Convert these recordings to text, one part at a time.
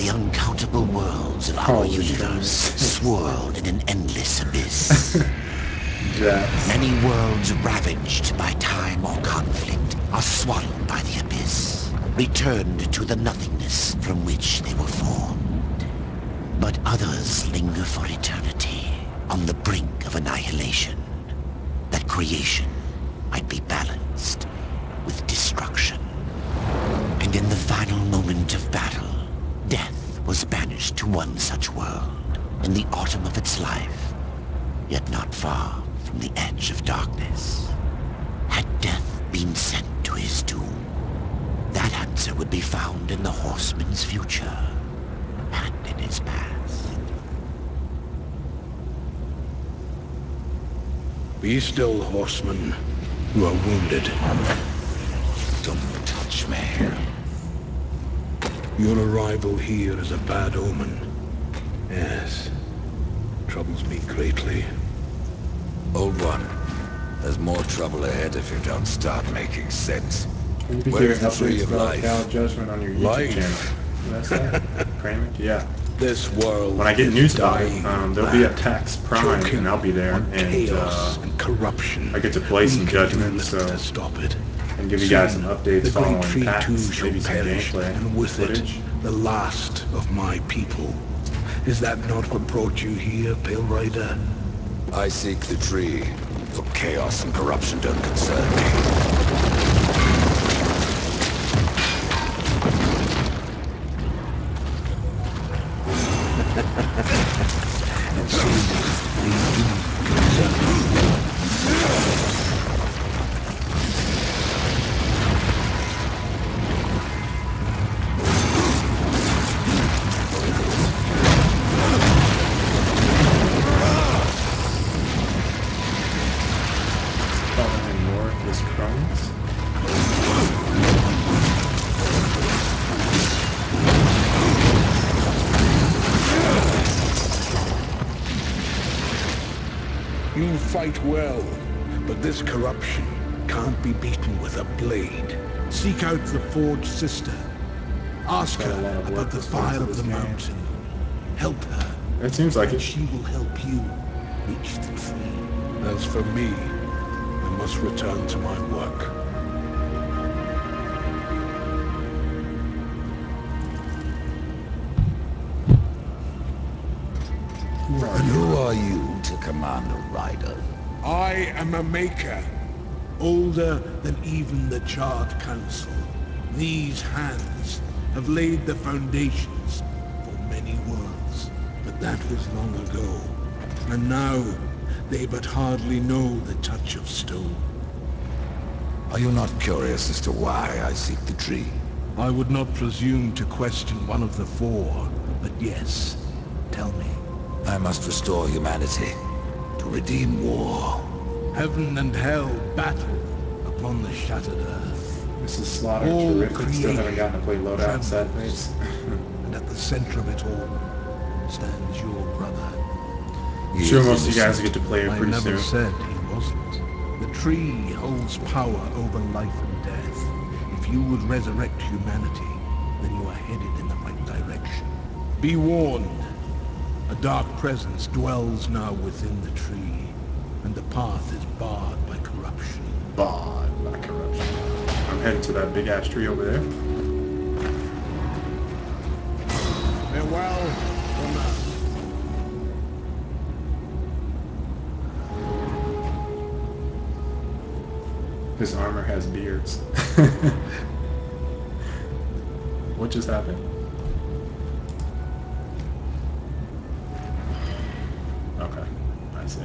The uncountable worlds of our universe swirled in an endless abyss. Yes. Many worlds ravaged by time or conflict are swallowed by the abyss, returned to the nothingness from which they were formed. But others linger for eternity, on the brink of annihilation, that creation might be balanced with destruction. And in the final moment of battle, death was banished to one such world, in the autumn of its life, yet not far from the edge of darkness. Had death been sent to his doom, that answer would be found in the horseman's future, and in his past. Be still, horseman. You are wounded. Don't touch me. Your arrival here is a bad omen. Yes. Troubles me greatly. Old one, there's more trouble ahead if you don't start making sense. You'll be Where's hearing the tree updates of about life? Cal Judgment on your YouTube Life. channel. That's that. Kramer? Yeah. This world When I get is news about it, dying there'll be a back, tax prime, choking and I'll be there, on and chaos and corruption. I get to play We some can do Judgment, little so to stop it. and give you guys some Soon, updates the following great tree PAX, too shall maybe some perish, gameplay and with footage. it, the last of my people. Is that not what brought you here, Pale Rider? I seek the tree, for chaos and corruption don't concern me. And so, they do concern me. Following worthless crumbs. You fight well, but this corruption can't be beaten with a blade. Seek out the Forge Sister. Ask Got a lot her of about work the that's fire into of the this game. mountain. Help her, It seems like and it. she will help you reach the tree. As for me, I must return to my work. And who are you to command a rider? I am a maker, older than even the Charred Council. These hands have laid the foundations for many worlds, but that was long ago. And now, they but hardly know the touch of stone. Are you not curious as to why I seek the tree? I would not presume to question one of the four, but yes, tell me. I must restore humanity, to redeem war. Heaven and hell battle upon the shattered earth. This is Slaughter All terrific. Still haven't gotten to play Loadout trembles. Sad Face. And at the center of it all stands your brother. I'm sure most of you guys get to play it I pretty never soon. said he wasn't. The tree holds power over life and death. If you would resurrect humanity, then you are headed in the right direction. Be warned. A dark presence dwells now within the tree, and the path is barred by corruption. Barred by corruption. I'm heading to that big ass tree over there. Farewell for now. His armor has beards. What just happened? Okay, I see.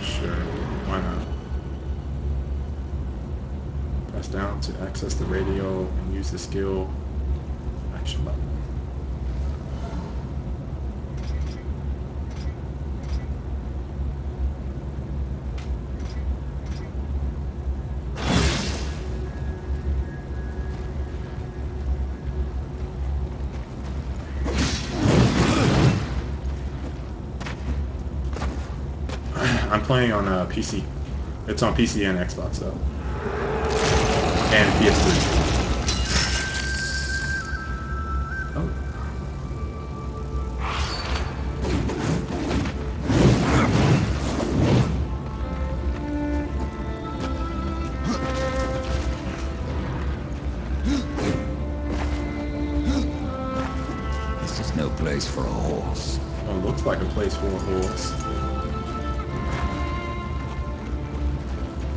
Sure, why not? Press down to access the radio and use the skill action button. playing on PC. It's on PC and Xbox though, and PS3. Oh. This is no place for a horse. Oh, looks like a place for a horse.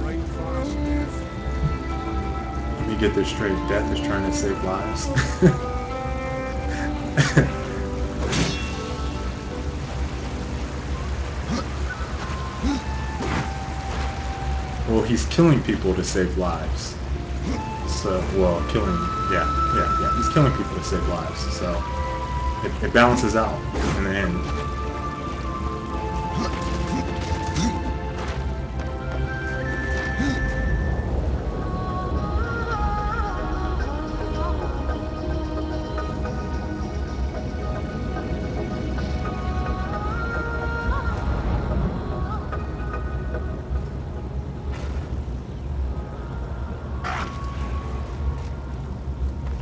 Right fast, death. Let me get this straight. Death is trying to save lives. Well, he's killing people to save lives. So, well, yeah. He's killing people to save lives. So, it balances out in the end.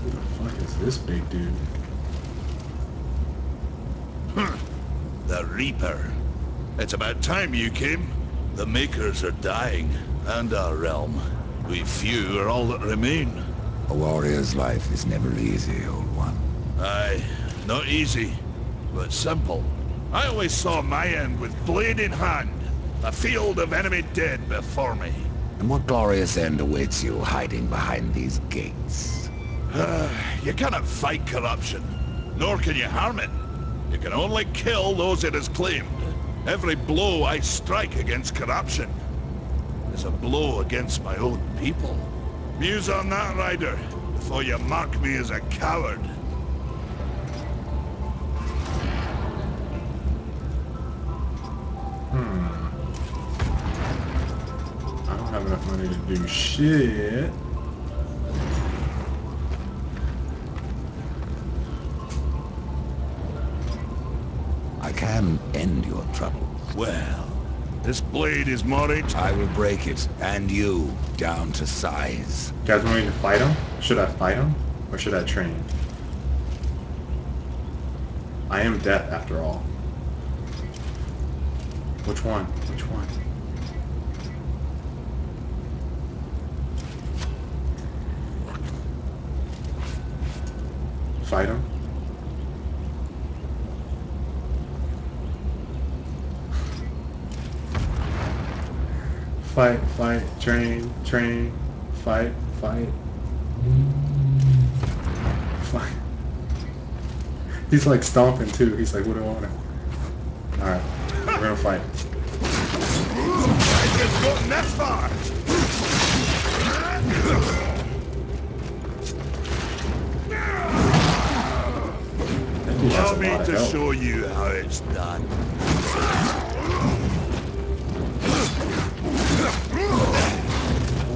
Who the fuck is this big dude? The Reaper. It's about time you came. The Makers are dying, and our realm. We few are all that remain. A warrior's life is never easy, old one. Aye, not easy, but simple. I always saw my end with blade in hand, a field of enemy dead before me. And what glorious end awaits you hiding behind these gates? You cannot fight corruption, nor can you harm it. You can only kill those it has claimed. Every blow I strike against corruption is a blow against my own people. Muse on that, Ryder, before you mark me as a coward. I don't have enough money to do shit. I can end your trouble. Well, this blade is more ancient. I will break it, and you, down to size. You guys want me to fight him? Should I fight him? Or should I train? I am death after all. Which one? Which one? Fight him? Fight, fight, train, train, fight, fight. Fight. He's like stomping too. He's like, what do I want? Alright, we're gonna fight. I just gotten that far! That dude has Allow a me lot of to health. show you how it's done.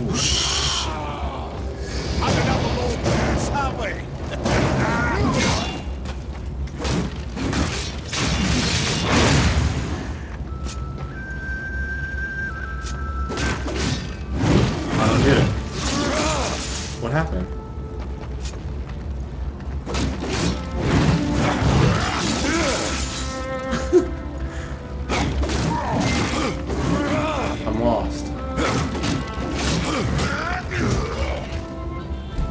Oh shit. I don't have a little pass, have we? I don't get it. What happened? I'm lost.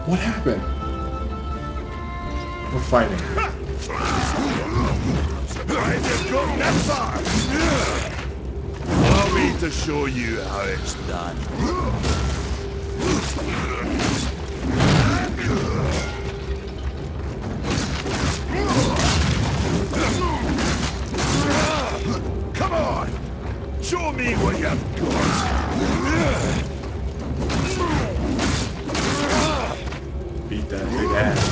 What happened? We're fighting. Surprised you've gotten that far! Allow me to show you how it's done. Come on! Show me what you've got! Beat that big ass.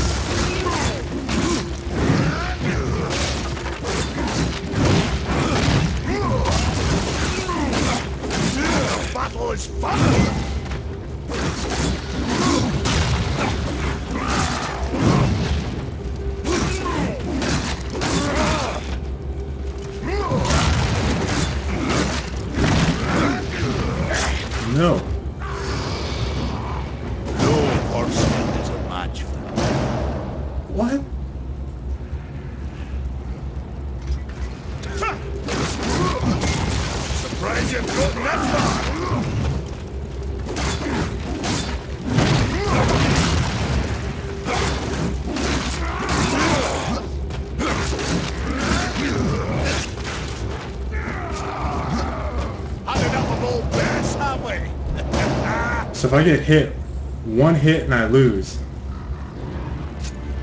The battle is fun! No. No horseman is a match for me. What? Surprised you've gotten that far. Had enough of old bears, have we? So if I get hit, one hit and I lose.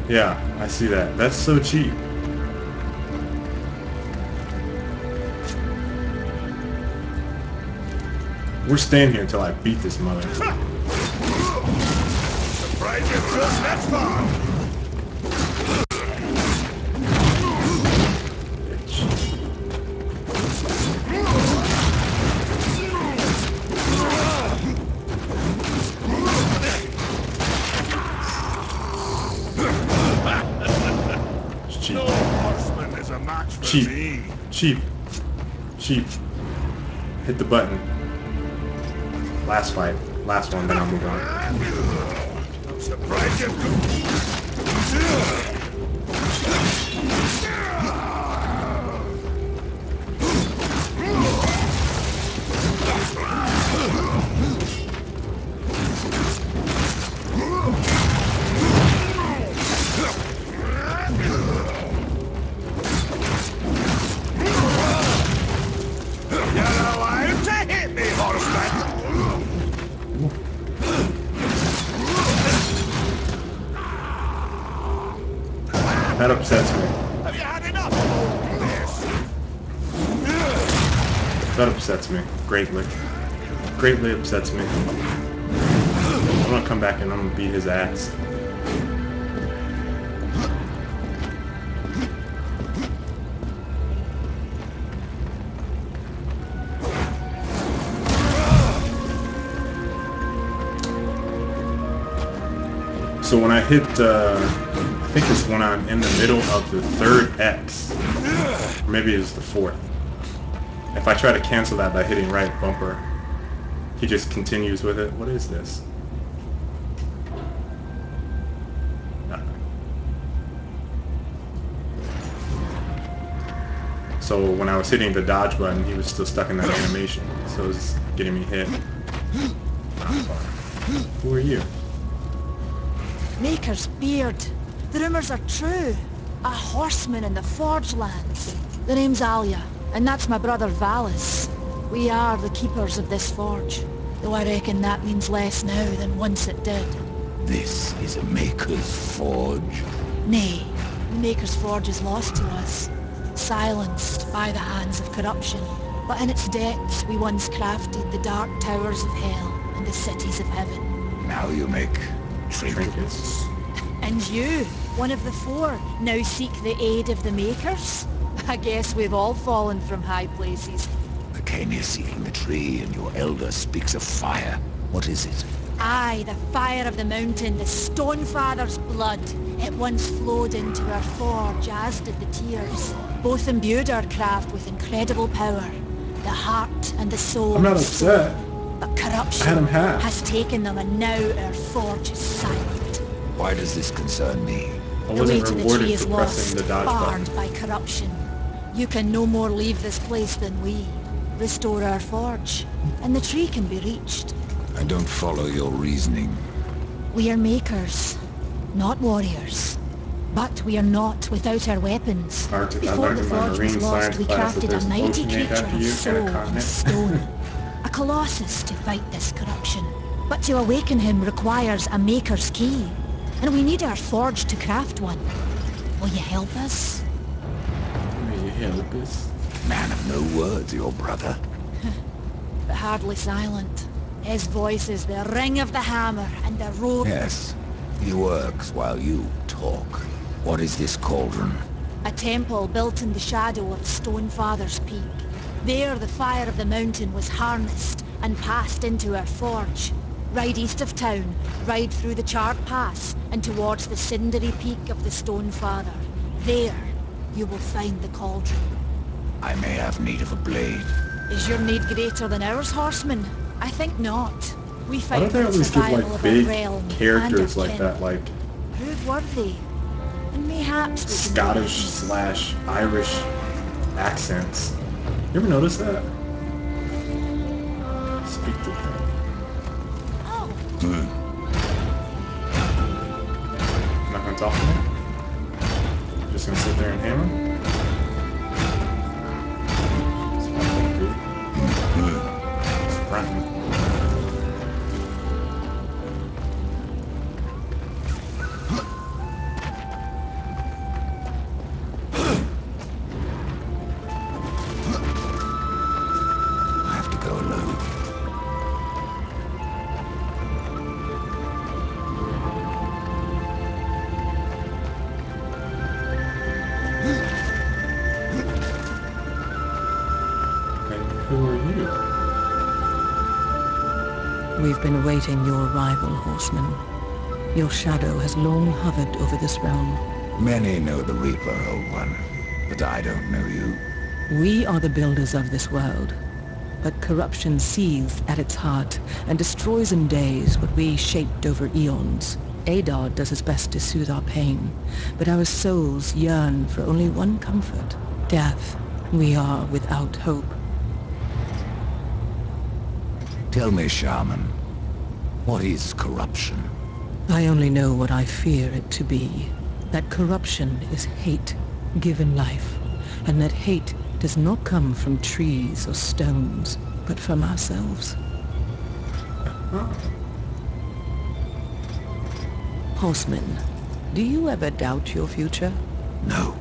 Yeah, I see that. That's so cheap. We're staying here until I beat this mother. Surprised you've gotten that far. It's cheap. No horseman is a match for Cheap. me. Cheap. Cheap. Hit the button. Last fight. Last one, then I'll move on. I'm surprised you've You're alive to hit me, horseman! That upsets me. Have you had enough of all this? That upsets me greatly. Greatly upsets me. I'm gonna come back and I'm gonna beat his ass. So when I hit, I think it's when I'm in the middle of the third X. Or maybe it's the fourth. If I try to cancel that by hitting right bumper, he just continues with it. What is this? So when I was hitting the dodge button, he was still stuck in that animation. So it was getting me hit. Who are you? Maker's beard. The rumours are true. A horseman in the Forge lands. The name's Alia, and that's my brother Valis. We are the keepers of this forge, though I reckon that means less now than once it did. This is a Maker's Forge. Nay, the Maker's Forge is lost to us, silenced by the hands of corruption. But in its depths we once crafted the dark towers of hell and the cities of heaven. Now you make trinkets. And you, one of the four, now seek the aid of the Makers? I guess we've all fallen from high places. I came here seeking the tree, and your elder speaks of fire. What is it? Aye, the fire of the mountain, the Stonefather's blood. It once flowed into our forge, as did the tears. Both imbued our craft with incredible power. The heart and the soul. I'm not upset. But corruption I had 'em half. has taken them, and now our forge is silent. Why does this concern me? I The way wasn't to the tree rewarded is for lost, pressing the dodge button. barred by corruption. You can no more leave this place than we. Restore our forge, and the tree can be reached. I don't follow your reasoning. We are makers, not warriors. But we are not without our weapons. I Before learned the in my forge was marine lost, science we class that crafted there's a an mighty ocean named creature after of you and a soul and continent. stone. A colossus to fight this corruption. But to awaken him requires a maker's key. And we need our forge to craft one. Will you help us? Will you help us? Man of no words, your brother. But hardly silent. His voice is the ring of the hammer and the roar. Yes, he works while you talk. What is this cauldron? A temple built in the shadow of Stonefather's Peak. There the fire of the mountain was harnessed and passed into our forge. Ride east of town, ride through the Chart Pass and towards the cindery peak of the Stonefather. There you will find the cauldron. I may have need of a blade. Is your need greater than ours, horseman? I think not. We Why fight don't they for the always give survival like of our big realm characters and our like kin. that, like Prove worthy, and mayhaps we can do Scottish business. / Irish accents? You ever notice that? Speak to them. Oh, Not gonna talk to me? Just gonna sit there and hammer? That's what I'm gonna do. It's threatening. I have to go alone. And who are you? We've been awaiting your arrival, Horseman. Your shadow has long hovered over this realm. Many know the Reaper, Old One, but I don't know you. We are the builders of this world, but corruption seethes at its heart and destroys in days what we shaped over eons. Adar does his best to soothe our pain, but our souls yearn for only one comfort: death. We are without hope. Tell me, Shaman, what is corruption? I only know what I fear it to be. That corruption is hate given life, and that hate does not come from trees or stones, but from ourselves. Horseman, do you ever doubt your future? No.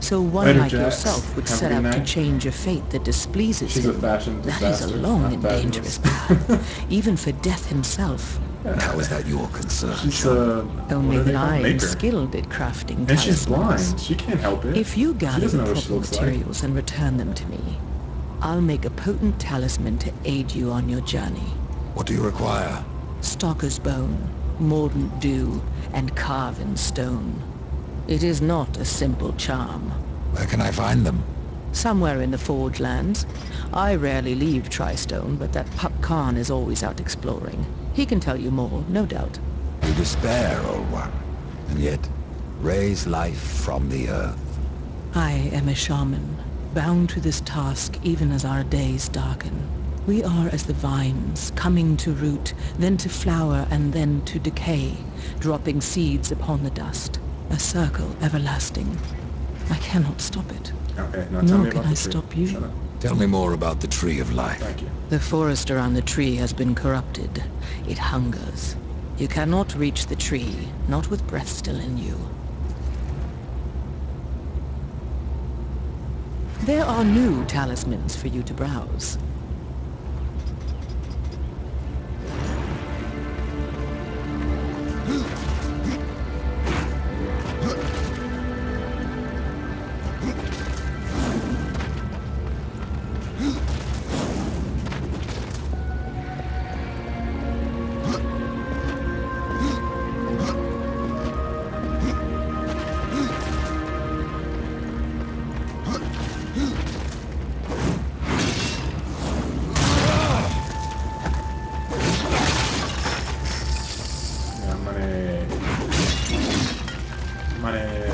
So one Later, like Jax. yourself would Have a set good out to night. change a fate that displeases She's a him. fashion That is a disaster. long Not and fabulous. dangerous path, even for death himself. How is that your concern, She's Shaman? what Only do they that call I am maker? skilled at crafting And she's talismans. blind. She can't help it. If you She gather doesn't the know what she proper looks like. materials and return them to me, I'll make a potent talisman to aid you on your journey. What do you require? Stalker's bone, mordant dew, and carven stone. It is not a simple charm. Where can I find them? Somewhere in the Forge lands. I rarely leave Tristone, but that pup Khan is always out exploring. He can tell you more, no doubt. You despair, Old One, and yet raise life from the earth. I am a shaman, bound to this task even as our days darken. We are as the vines, coming to root, then to flower, and then to decay, dropping seeds upon the dust. A circle everlasting. I cannot stop it. Okay, now tell Nor me can about I the tree. stop you. Shut up. Tell me more about the Tree of Life. Thank you. The forest around the tree has been corrupted. It hungers. You cannot reach the tree, not with breath still in you. There are new talismans for you to browse. Yeah, money. Money.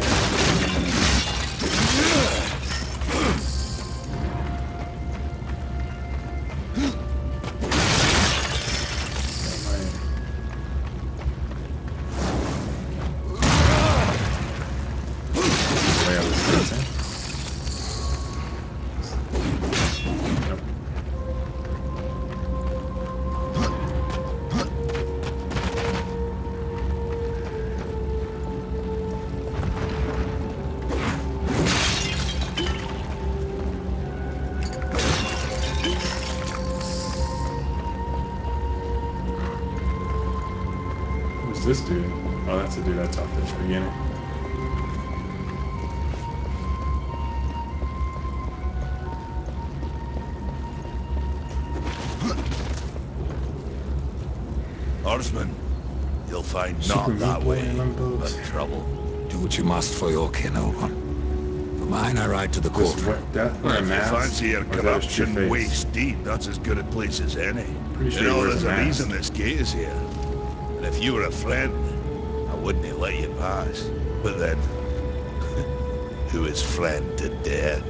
Way I was dancing. Nope. Who's this dude? Oh, that's the dude I talked to at the beginning. Oarsmen, you'll find Super not that Meat Boy way, and them but folks. trouble. Do what you must for your kin, Old One. Mine I ride to the This courtroom. wet death wear a If you mask? fancy your Or is that his true corruption face? waist deep, that's as good a place as any. Pretty sure You he know, wears there's a a mask. reason this gate is here. And if you were a friend, I wouldn't have let you pass. But then, who is friend to death?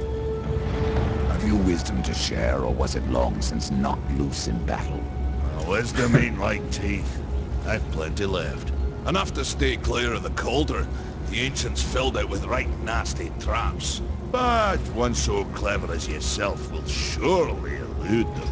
Have you wisdom to share, or was it long since knocked loose in battle? Wisdom ain't like teeth. I've plenty left. Enough to stay clear of the colder. The ancients filled it with right nasty traps. But one so clever as yourself will surely elude them.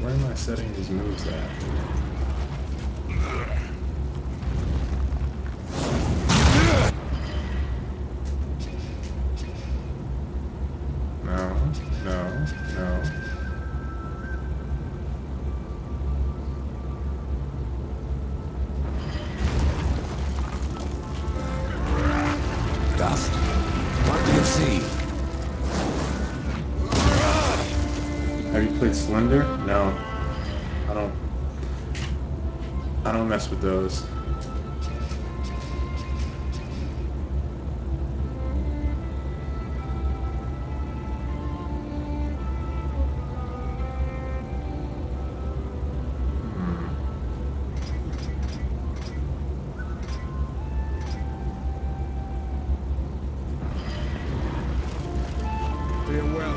Where am I setting these moves at? No, no, no. Dust? What do you see? Have you played Slender? No. I don't mess with those. Farewell.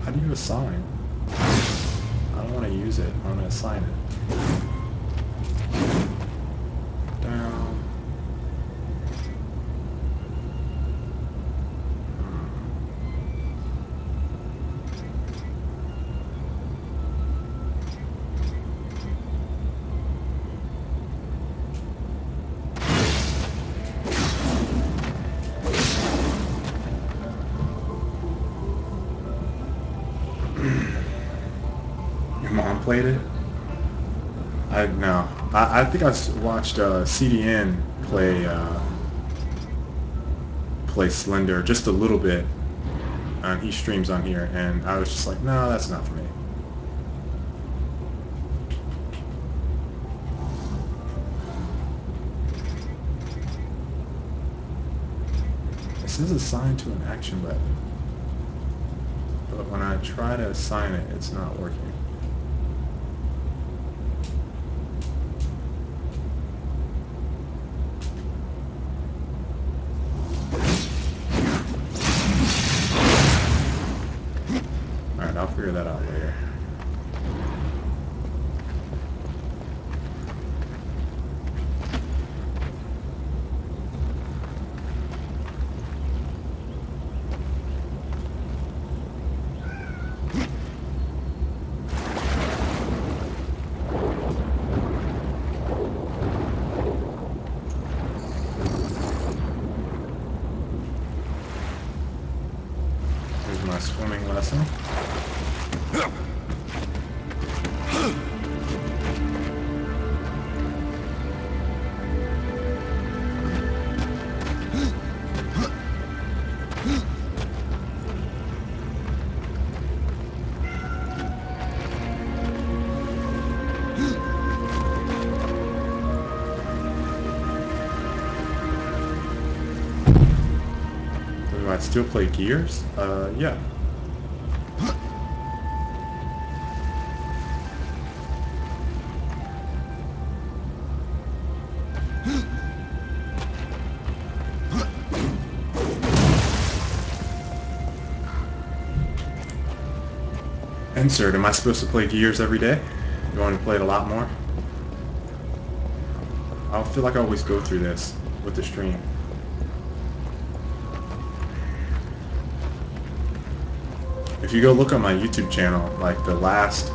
How do you assign? I don't want to use it. I want to assign it. Down. Your mom played it? No. I think I watched CDN play Slender just a little bit. He streams on here, and I was just like, no, that's not for me. This is assigned to an action button. But when I try to assign it, it's not working. Alright, I'll figure that out later. Here's my swimming lesson. Do I still play Gears? Yeah. Insert, am I supposed to play Gears every day? You want to play it a lot more? I feel like I always go through this with the stream. If you go look on my YouTube channel, like the last